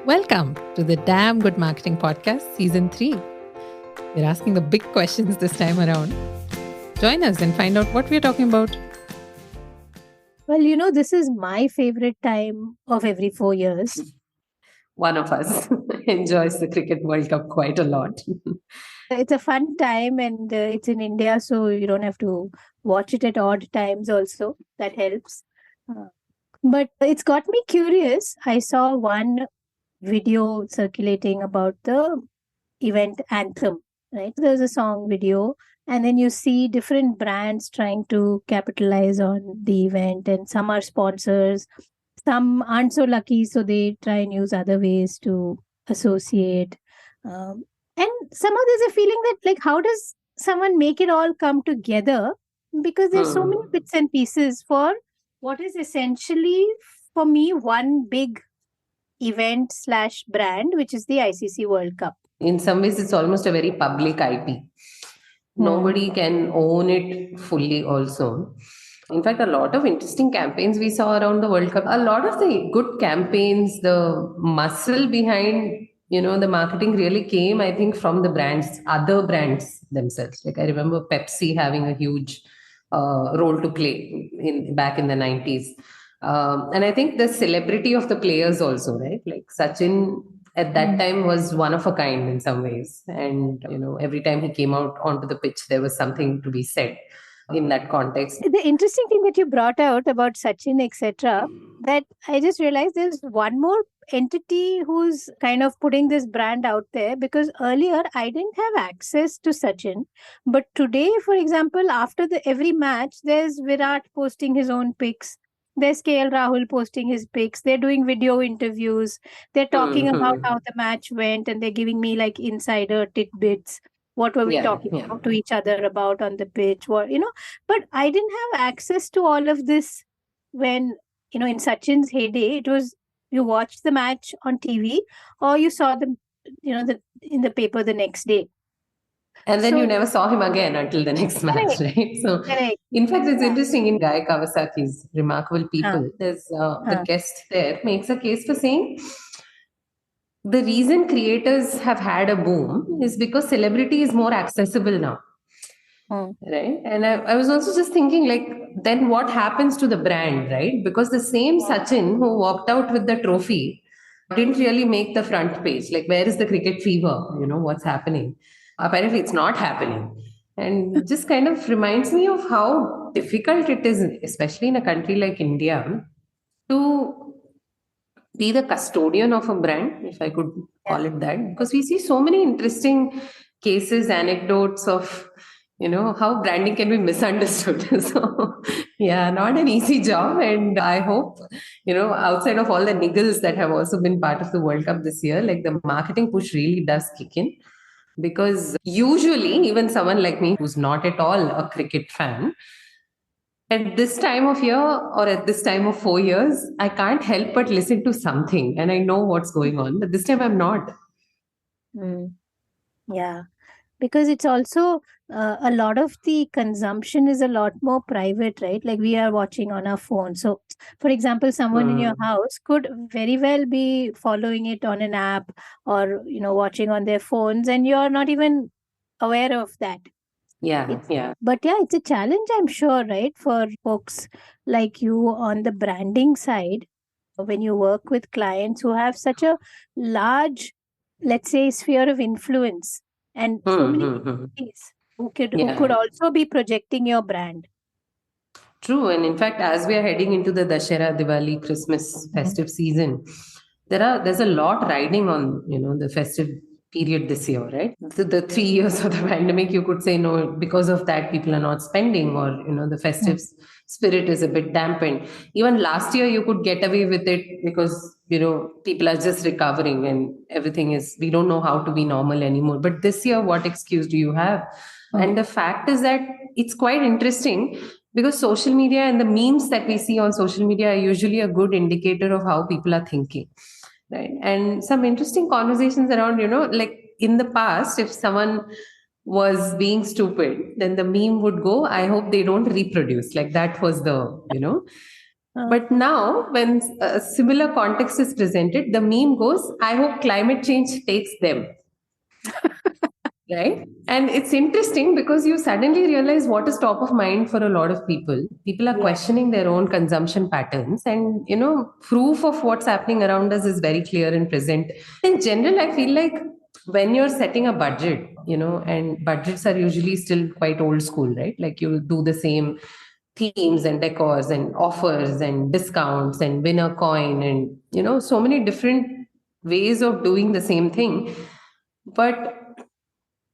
Welcome to the Damn Good Marketing Podcast, Season 3. We're asking the big questions this time around. Join us and find out what we're talking about. Well, this is my favorite time of every 4 years. One of us enjoys the Cricket World Cup quite a lot. It's a fun time and it's in India, so you don't have to watch it at odd times also. That helps. But it's got me curious. I saw one video circulating about the event Anthem, right? There's a song video, and then you see different brands trying to capitalize on the event, and some are sponsors, some aren't so lucky, so they try and use other ways to associate. And somehow there's a feeling that, like, how does someone make it all come together? Because there's so many bits and pieces for what is essentially, for me, one big event / brand, which is the ICC World Cup. In some ways, it's almost a very public IP. Nobody can own it fully also. In fact, a lot of interesting campaigns we saw around the World Cup. A lot of the good campaigns, the muscle behind, the marketing really came, I think, from the brands, other brands themselves. Like I remember Pepsi having a huge role to play back in the 90s. And I think the celebrity of the players also, right? Like Sachin at that time was one of a kind in some ways. And, every time he came out onto the pitch, there was something to be said in that context. The interesting thing that you brought out about Sachin, etc., that I just realized there's one more entity who's kind of putting this brand out there, because earlier I didn't have access to Sachin. But today, for example, after every match, there's Virat posting his own pics. There's KL Rahul posting his pics. They're doing video interviews. They're talking about how the match went, and they're giving me like insider tidbits. What were we talking to each other about on the pitch? But I didn't have access to all of this when, in Sachin's heyday, it was you watched the match on TV or you saw them, in the paper the next day. And then you never saw him again until the next match, right? So, in fact, it's interesting in Guy Kawasaki's Remarkable People, there's the guest there makes a case for saying the reason creators have had a boom is because celebrity is more accessible now. Right. And I was also just thinking, like, then what happens to the brand, right? Because the same Sachin who walked out with the trophy didn't really make the front page. Like, where is the cricket fever? What's happening? Apparently, it's not happening. And just kind of reminds me of how difficult it is, especially in a country like India, to be the custodian of a brand, if I could call it that, because we see so many interesting cases, anecdotes of, how branding can be misunderstood. So, not an easy job. And I hope, outside of all the niggles that have also been part of the World Cup this year, like the marketing push really does kick in. Because usually, even someone like me who's not at all a cricket fan, at this time of year or at this time of 4 years, I can't help but listen to something and I know what's going on. But this time I'm not. Yeah, because it's also a lot of the consumption is a lot more private, right? Like we are watching on our phone. So, for example, someone in your house could very well be following it on an app or, watching on their phones, and you're not even aware of that. But it's a challenge, I'm sure, right? For folks like you on the branding side, when you work with clients who have such a large, let's say, sphere of influence and so many companies who could also be projecting your brand. True. And in fact, as we are heading into the Dashera, Diwali, Christmas festive season, there's a lot riding on, the festive period this year, right? The 3 years of the pandemic, you could say, no, because of that, people are not spending, or, the festive spirit is a bit dampened. Even last year, you could get away with it because, people are just recovering and everything we don't know how to be normal anymore. But this year, what excuse do you have? And the fact is that it's quite interesting because social media and the memes that we see on social media are usually a good indicator of how people are thinking. Right. And some interesting conversations around, like in the past, if someone was being stupid, then the meme would go, I hope they don't reproduce. Like that was the, But now, when a similar context is presented, the meme goes, I hope climate change takes them. Right? And it's interesting because you suddenly realize what is top of mind for a lot of people. People are questioning their own consumption patterns, and proof of what's happening around us is very clear and present. In general, I feel like when you're setting a budget, and budgets are usually still quite old school, right? Like you do the same themes and decors and offers and discounts and winner coin and so many different ways of doing the same thing. But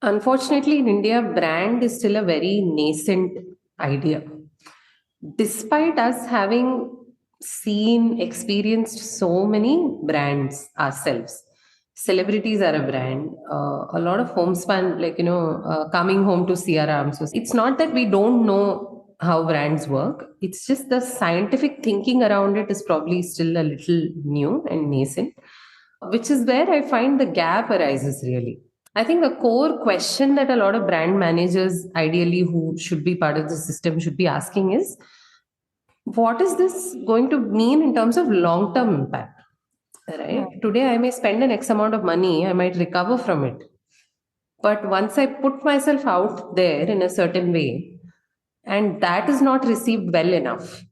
unfortunately, in India, brand is still a very nascent idea. Despite us having seen, experienced so many brands ourselves. Celebrities are a brand. A lot of homespun, like, coming home to CRM. So it's not that we don't know how brands work. It's just the scientific thinking around it is probably still a little new and nascent, which is where I find the gap arises really. I think the core question that a lot of brand managers, ideally who should be part of the system, should be asking is, what is this going to mean in terms of long term impact? Right? Today, I may spend an X amount of money, I might recover from it. But once I put myself out there in a certain way, and that is not received well enough,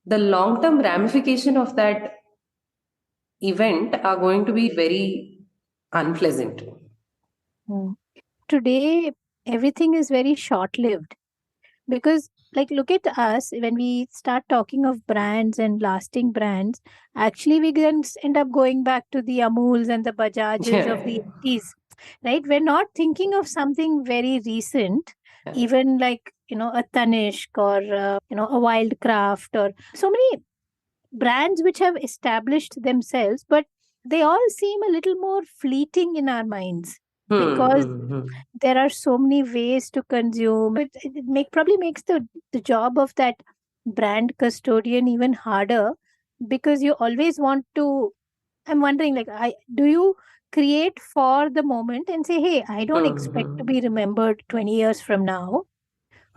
the long term ramification of that event are going to be very unpleasant. Today, everything is very short lived because, like, look at us when we start talking of brands and lasting brands. Actually, we then end up going back to the Amuls and the Bajajes of the 80s, right? We're not thinking of something very recent, even like, a Tanishq or, a Wildcraft or so many brands which have established themselves, but they all seem a little more fleeting in our minds because there are so many ways to consume. It probably makes the job of that brand custodian even harder because you always want to. I'm wondering, like, do you create for the moment and say, hey, I don't expect to be remembered 20 years from now.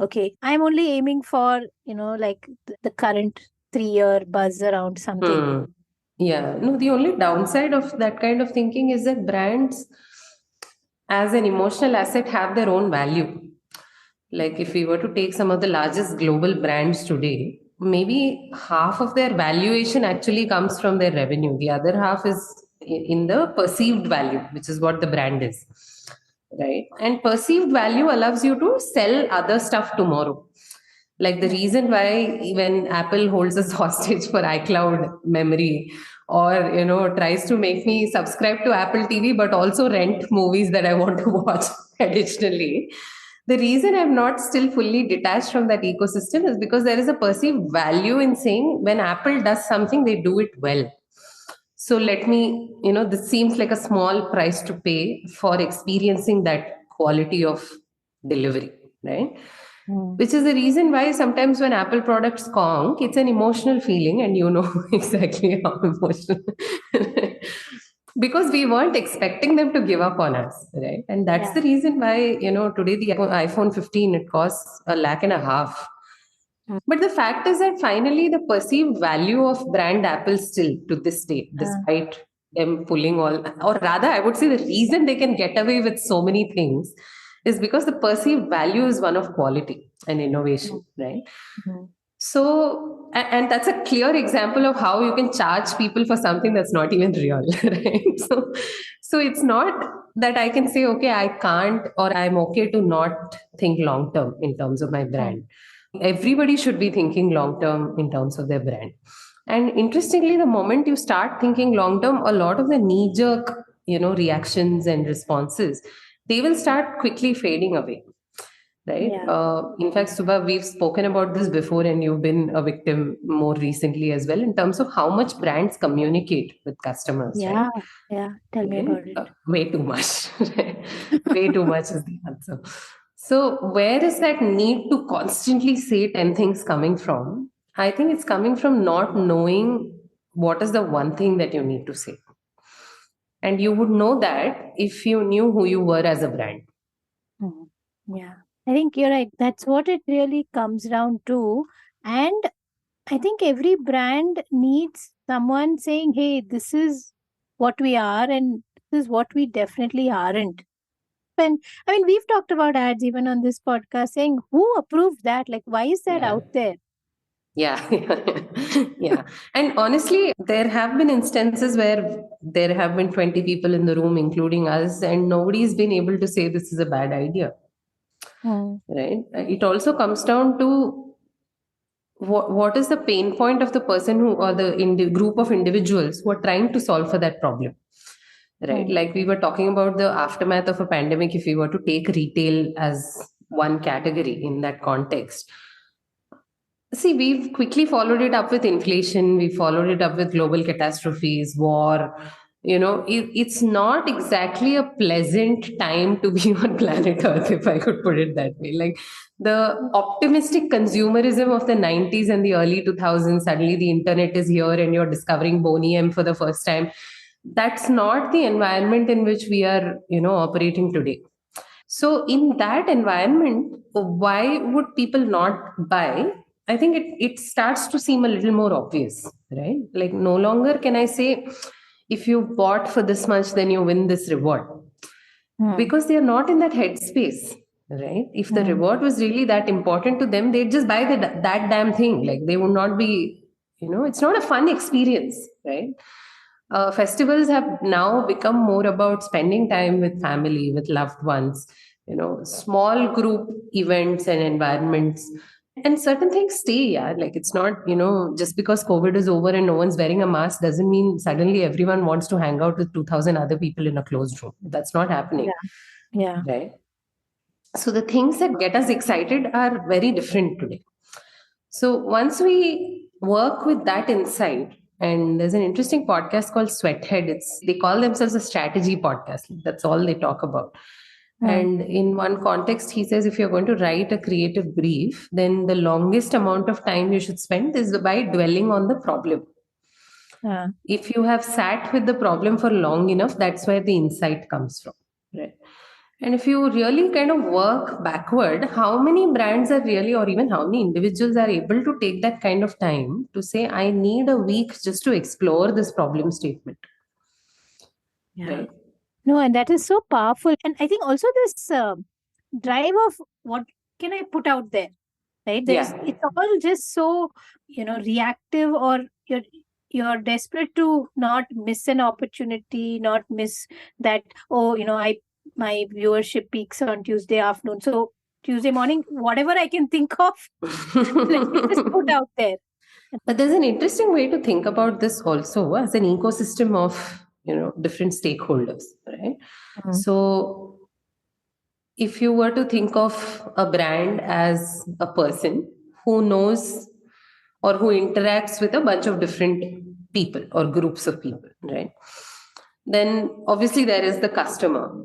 Okay, I'm only aiming for, like the current 3-year buzz around something. Yeah, no, the only downside of that kind of thinking is that brands, as an emotional asset, have their own value. Like, if we were to take some of the largest global brands today, maybe half of their valuation actually comes from their revenue. The other half is in the perceived value, which is what the brand is. Right. And perceived value allows you to sell other stuff tomorrow. Like the reason why when Apple holds us hostage for iCloud memory, or tries to make me subscribe to Apple TV but also rent movies that I want to watch additionally, the reason I'm not still fully detached from that ecosystem is because there is a perceived value in saying when Apple does something, they do it well. So let me, this seems like a small price to pay for experiencing that quality of delivery, right? Which is the reason why sometimes when Apple products conk, it's an emotional feeling, and you know exactly how emotional. Because we weren't expecting them to give up on us, right? And that's the reason why, today the iPhone 15, it costs $1.5 lakh. But the fact is that finally the perceived value of brand Apple still to this day, despite them pulling all, or rather, I would say the reason they can get away with so many things is because the perceived value is one of quality and innovation, right? So, and that's a clear example of how you can charge people for something that's not even real, right? So it's not that I can say, okay, I can't, or I'm okay to not think long term in terms of my brand. Everybody should be thinking long term in terms of their brand. And interestingly, the moment you start thinking long term, a lot of the knee jerk, reactions and responses, they will start quickly fading away. Right. In fact, Subha, we've spoken about this before, and you've been a victim more recently as well in terms of how much brands communicate with customers. Yeah. Right? Yeah. Tell me about it. Way too much. Way too much is the answer. So, where is that need to constantly say 10 things coming from? I think it's coming from not knowing what is the one thing that you need to say. And you would know that if you knew who you were as a brand. Yeah. I think you're right. That's what it really comes down to. And I think every brand needs someone saying, hey, this is what we are and this is what we definitely aren't. And I mean, we've talked about ads even on this podcast saying, who approved that? Like, why is that out there? Yeah. Yeah. And honestly, there have been instances where there have been 20 people in the room, including us, and nobody's been able to say this is a bad idea. Right? It also comes down to what is the pain point of the person who, or the group of individuals who are trying to solve for that problem. Right? Like we were talking about the aftermath of a pandemic, if we were to take retail as one category in that context. See, we've quickly followed it up with inflation. We followed it up with global catastrophes, war. It's not exactly a pleasant time to be on planet Earth, if I could put it that way. Like the optimistic consumerism of the 90s and the early 2000s, suddenly the internet is here and you're discovering Boney M for the first time. That's not the environment in which we are, operating today. So in that environment, why would people not buy? I think it starts to seem a little more obvious, right? Like no longer can I say, if you bought for this much, then you win this reward. Because they are not in that headspace, right? If the reward was really that important to them, they'd just buy that damn thing. Like they would not be, it's not a fun experience, right? Festivals have now become more about spending time with family, with loved ones, small group events and environments. And certain things stay, yeah. Like it's not, just because COVID is over and no one's wearing a mask doesn't mean suddenly everyone wants to hang out with 2,000 other people in a closed room. That's not happening. Yeah. Right. So the things that get us excited are very different today. So once we work with that insight, and there's an interesting podcast called Sweathead. They call themselves a strategy podcast. That's all they talk about. And in one context, he says if you're going to write a creative brief, then the longest amount of time you should spend is by dwelling on the problem. If you have sat with the problem for long enough, that's where the insight comes from. Right. And if you really kind of work backward, how many brands are really, or even how many individuals are able to take that kind of time to say, I need a week just to explore this problem statement? Yeah. Right? No, and that is so powerful. And I think also this drive of what can I put out there, right? It's all just so, reactive, or you're desperate to not miss an opportunity, not miss that, my viewership peaks on Tuesday afternoon. So Tuesday morning, whatever I can think of, let me just put out there. But there's an interesting way to think about this also as an ecosystem of, different stakeholders, right? So if you were to think of a brand as a person who knows or who interacts with a bunch of different people or groups of people, right? Then obviously there is the customer,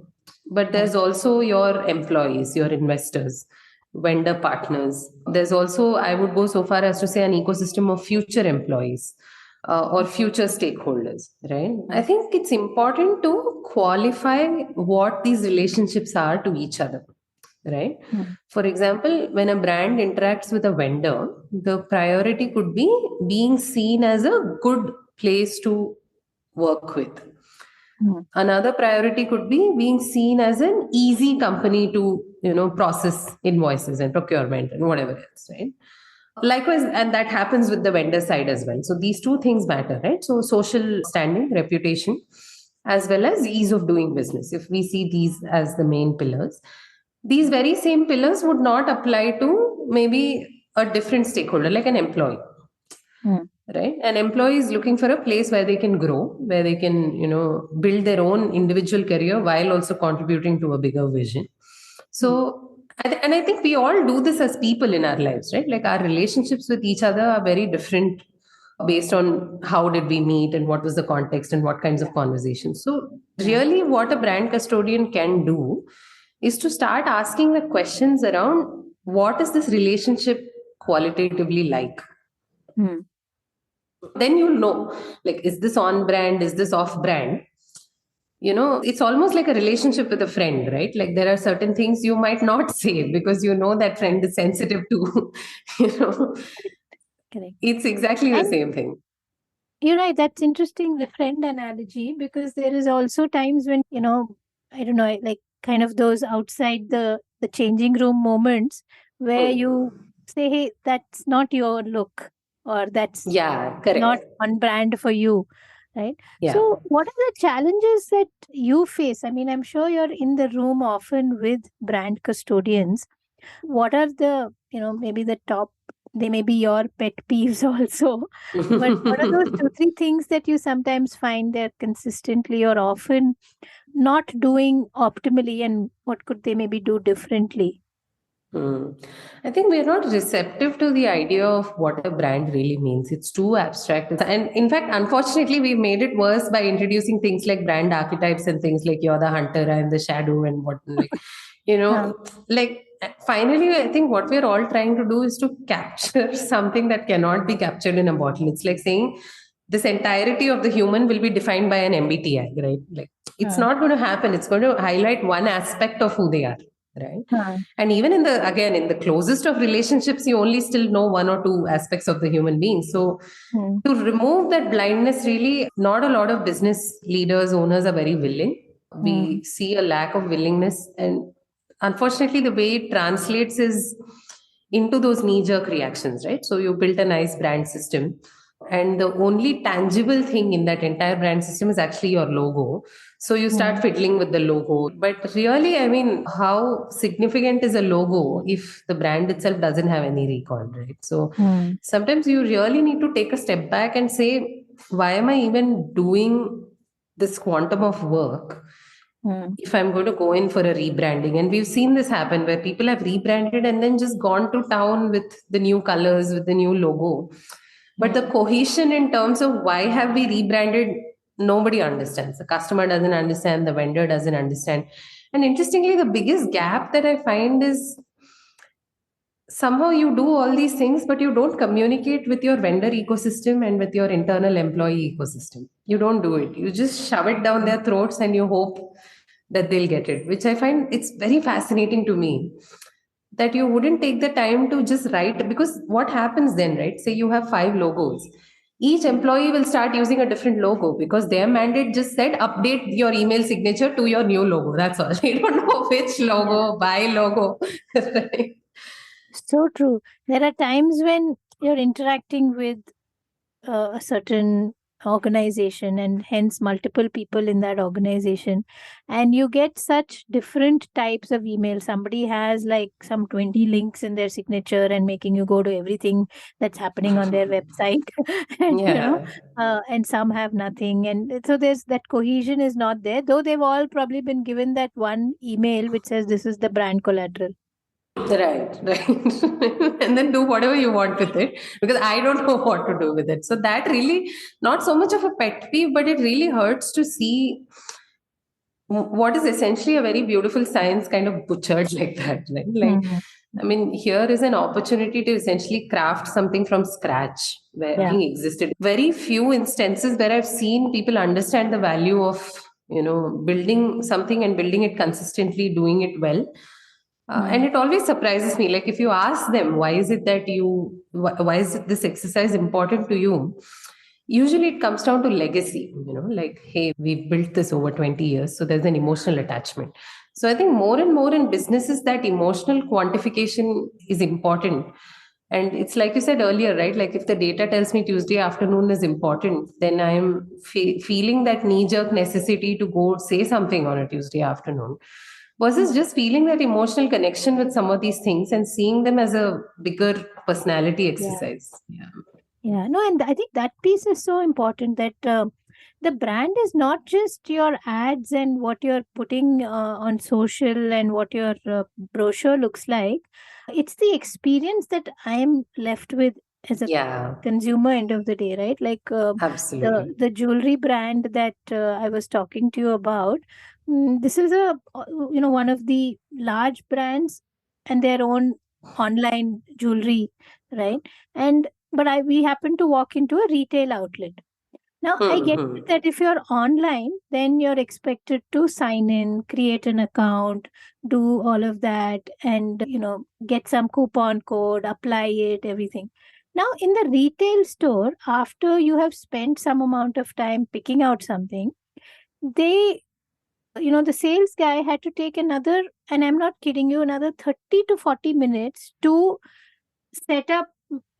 but there's also your employees, your investors, vendor partners. There's also, I would go so far as to say, an ecosystem of future employees or future stakeholders, right? I think it's important to qualify what these relationships are to each other, right? For example, when a brand interacts with a vendor, the priority could be being seen as a good place to work with. Another priority could be being seen as an easy company to, process invoices and procurement and whatever else, right? Likewise, and that happens with the vendor side as well. So these two things matter, right? So social standing, reputation, as well as ease of doing business. If we see these as the main pillars, these very same pillars would not apply to maybe a different stakeholder, like an employee. Right? An employee is looking for a place where they can grow, where they can, build their own individual career while also contributing to a bigger vision. So, and I think we all do this as people in our lives, right? Like our relationships with each other are very different based on how did we meet and what was the context and what kinds of conversations. So really what a brand custodian can do is to start asking the questions around what is this relationship qualitatively like? Then you'll know, like, is this on brand? Is this off brand? It's almost like a relationship with a friend, right? Like there are certain things you might not say because that friend is sensitive to, Correct. It's exactly the same thing. You're right. That's interesting, the friend analogy, because there is also times when, I don't know, like kind of those outside the changing room moments where you say, hey, that's not your look, or that's correct. not on brand for you, right? Yeah. So what are the challenges that you face? I mean, I'm sure you're in the room often with brand custodians. What are the, maybe the top, they may be your pet peeves also, but what are those 2, 3 things that you sometimes find they're consistently or often not doing optimally, and what could they maybe do differently? I think we're not receptive to the idea of what a brand really means. It's too abstract. And in fact, unfortunately, we've made it worse by introducing things like brand archetypes and things like you're the hunter and the shadow and what, like, like finally, I think what we're all trying to do is to capture something that cannot be captured in a bottle. It's like saying this entirety of the human will be defined by an MBTI, right? Like it's not going to happen. It's going to highlight one aspect of who they are, right? And even in the closest of relationships, you only still know one or two aspects of the human being. So to remove that blindness, really, not a lot of business leaders, owners are very willing. We see a lack of willingness, and unfortunately, the way it translates is into those knee-jerk reactions, right? So you built a nice brand system, and the only tangible thing in that entire brand system is actually your logo. So you start fiddling with the logo. But really, I mean, how significant is a logo if the brand itself doesn't have any recall, right? So sometimes you really need to take a step back and say, why am I even doing this quantum of work if I'm going to go in for a rebranding? And we've seen this happen where people have rebranded and then just gone to town with the new colors, with the new logo. But the cohesion in terms of why have we rebranded, nobody understands. The customer doesn't understand, the vendor doesn't understand. And interestingly, the biggest gap that I find is somehow you do all these things, but you don't communicate with your vendor ecosystem and with your internal employee ecosystem. You don't do it. You just shove it down their throats and you hope that they'll get it, which I find it's very fascinating to me that you wouldn't take the time to just write. Because what happens then, right? Say you have 5 logos. Each employee will start using a different logo because their mandate just said update your email signature to your new logo. That's all. They don't know which logo, buy logo. Right? So true. There are times when you're interacting with a certain organization, and hence multiple people in that organization, and you get such different types of email. Somebody has like some 20 links in their signature and making you go to everything that's happening on their website. And and some have nothing, and so there's that cohesion is not there, though they've all probably been given that one email which says this is the brand collateral. Right. And then do whatever you want with it because I don't know what to do with it. So that really, not so much of a pet peeve, but it really hurts to see what is essentially a very beautiful science kind of butchered like that. Right? Like, I mean, here is an opportunity to essentially craft something from scratch where nothing existed. Very few instances where I've seen people understand the value of, building something and building it consistently, doing it well. And it always surprises me. Like if you ask them, why is it that why is this exercise important to you? Usually it comes down to legacy, like, hey, we've built this over 20 years. So there's an emotional attachment. So I think more and more in businesses that emotional quantification is important. And it's like you said earlier, right? Like if the data tells me Tuesday afternoon is important, then I'm feeling that knee-jerk necessity to go say something on a Tuesday afternoon versus just feeling that emotional connection with some of these things and seeing them as a bigger personality exercise. No, and I think that piece is so important, that the brand is not just your ads and what you're putting on social and what your brochure looks like. It's the experience that I'm left with as a consumer end of the day, right? Like Absolutely. the jewelry brand that I was talking to you about. This is one of the large brands and their own online jewelry, right? But we happen to walk into a retail outlet. Now, I get that if you're online, then you're expected to sign in, create an account, do all of that, and get some coupon code, apply it, everything. Now, in the retail store, after you have spent some amount of time picking out something, they, the sales guy had to take another, and I'm not kidding you, another 30 to 40 minutes to set up,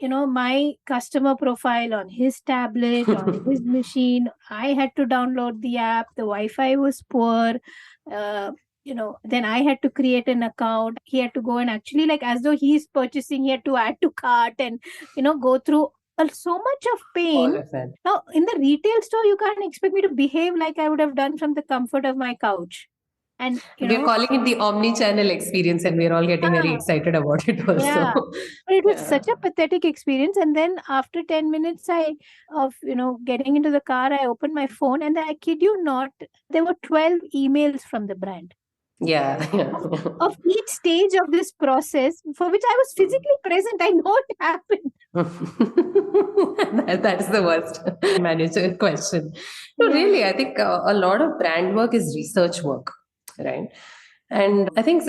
my customer profile on his tablet, on his machine. I had to download the app. The Wi-Fi was poor. Then I had to create an account. He had to go and actually, like, as though he's purchasing, he had to add to cart and, go through so much of pain. All of that. Now, in the retail store, you can't expect me to behave like I would have done from the comfort of my couch. And we're calling it the omni-channel experience, and we're all getting very excited about it also. Yeah. But it was such a pathetic experience. And then after 10 minutes of getting into the car, I opened my phone, and I kid you not, there were 12 emails from the brand. Yeah. Of each stage of this process, for which I was physically present. I know it happened. That's the worst manager question. No, really, I think a lot of brand work is research work, right? And I think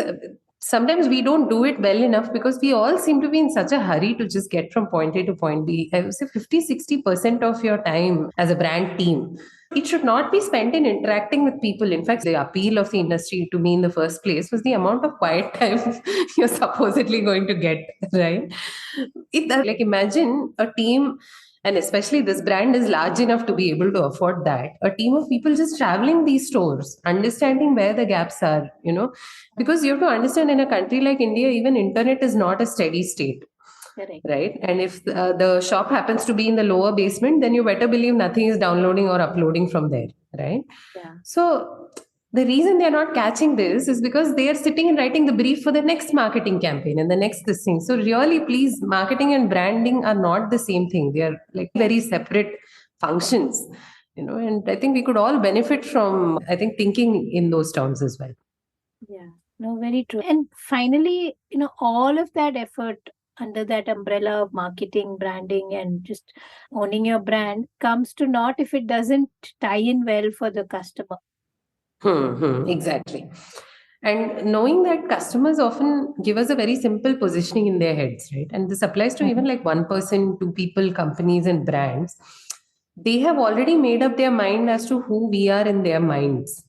sometimes we don't do it well enough because we all seem to be in such a hurry to just get from point A to point B. I would say 50-60% of your time as a brand team, it should not be spent in interacting with people. In fact, the appeal of the industry to me in the first place was the amount of quiet time you're supposedly going to get, right? Like, imagine a team, and especially this brand is large enough to be able to afford that. A team of people just traveling these stores, understanding where the gaps are, because you have to understand, in a country like India, even internet is not a steady state. Correct. Right. And if the shop happens to be in the lower basement, then you better believe nothing is downloading or uploading from there. Right. Yeah. So the reason they're not catching this is because they are sitting and writing the brief for the next marketing campaign and the next this thing. So really, please, marketing and branding are not the same thing. They are like very separate functions, and I think we could all benefit from, thinking in those terms as well. Yeah, no, very true. And finally, all of that effort under that umbrella of marketing, branding, and just owning your brand comes to naught if it doesn't tie in well for the customer. Exactly. And knowing that customers often give us a very simple positioning in their heads, right? And this applies to even like one person, two people, companies, and brands. They have already made up their mind as to who we are in their minds.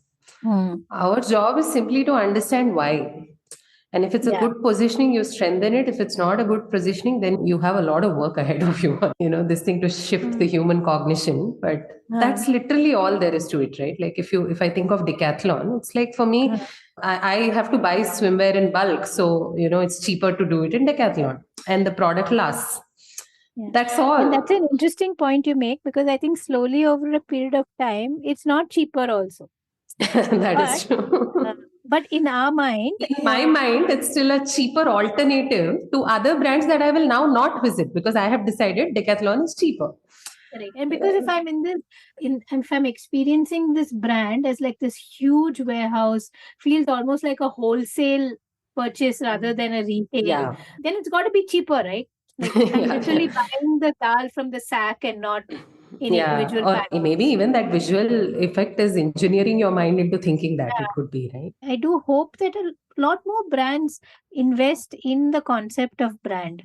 Our job is simply to understand why. And if it's a good positioning, you strengthen it. If it's not a good positioning, then you have a lot of work ahead of you. This thing to shift the human cognition. But that's literally all there is to it, right? Like if I think of decathlon, it's like for me, I have to buy swimwear in bulk. So, it's cheaper to do it in decathlon. And the product lasts. Yeah. That's all. And that's an interesting point you make, because I think slowly over a period of time, it's not cheaper also. That is true. But in our mind, in my mind, it's still a cheaper alternative to other brands that I will now not visit, because I have decided Decathlon is cheaper. Correct. And because if I'm if I'm experiencing this brand as like this huge warehouse, feels almost like a wholesale purchase rather than a retail, then it's got to be cheaper, right? Like I'm literally buying the dal from the sack and not in individual or packets. Maybe even that visual effect is engineering your mind into thinking that it could be, right? I do hope that a lot more brands invest in the concept of brand.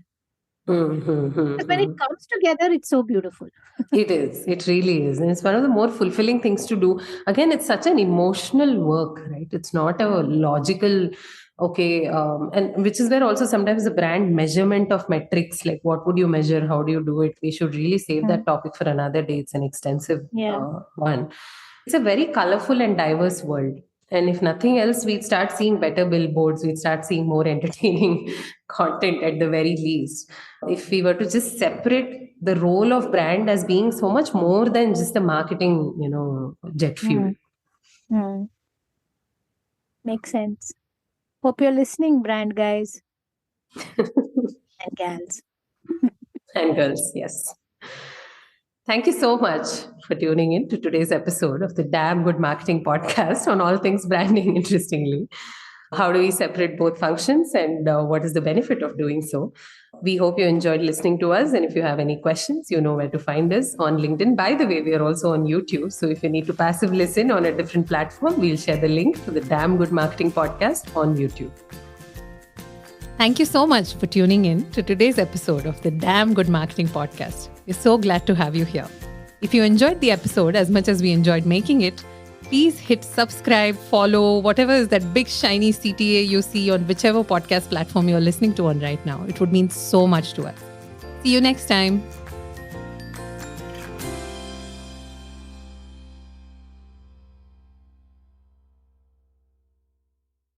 Because when it comes together, it's so beautiful. It is. It really is. And it's one of the more fulfilling things to do. Again, it's such an emotional work, right? It's not a logical, and which is where also sometimes the brand measurement of metrics, like what would you measure? How do you do it? We should really save that topic for another day. It's an extensive one. It's a very colorful and diverse world. And if nothing else, we'd start seeing better billboards. We'd start seeing more entertaining content at the very least. If we were to just separate the role of brand as being so much more than just the marketing, jet fuel. Makes sense. Hope you're listening, brand guys and gals. And girls, yes. Thank you so much for tuning in to today's episode of the Damn Good Marketing Podcast on all things branding, interestingly. How do we separate both functions, and what is the benefit of doing so? We hope you enjoyed listening to us. And if you have any questions, you know where to find us on LinkedIn. By the way, we are also on YouTube. So if you need to passive listen on a different platform, we'll share the link to the Damn Good Marketing Podcast on YouTube. Thank you so much for tuning in to today's episode of the Damn Good Marketing Podcast. We're so glad to have you here. If you enjoyed the episode as much as we enjoyed making it, please hit subscribe, follow, whatever is that big shiny CTA you see on whichever podcast platform you're listening to on right now. It would mean so much to us. See you next time.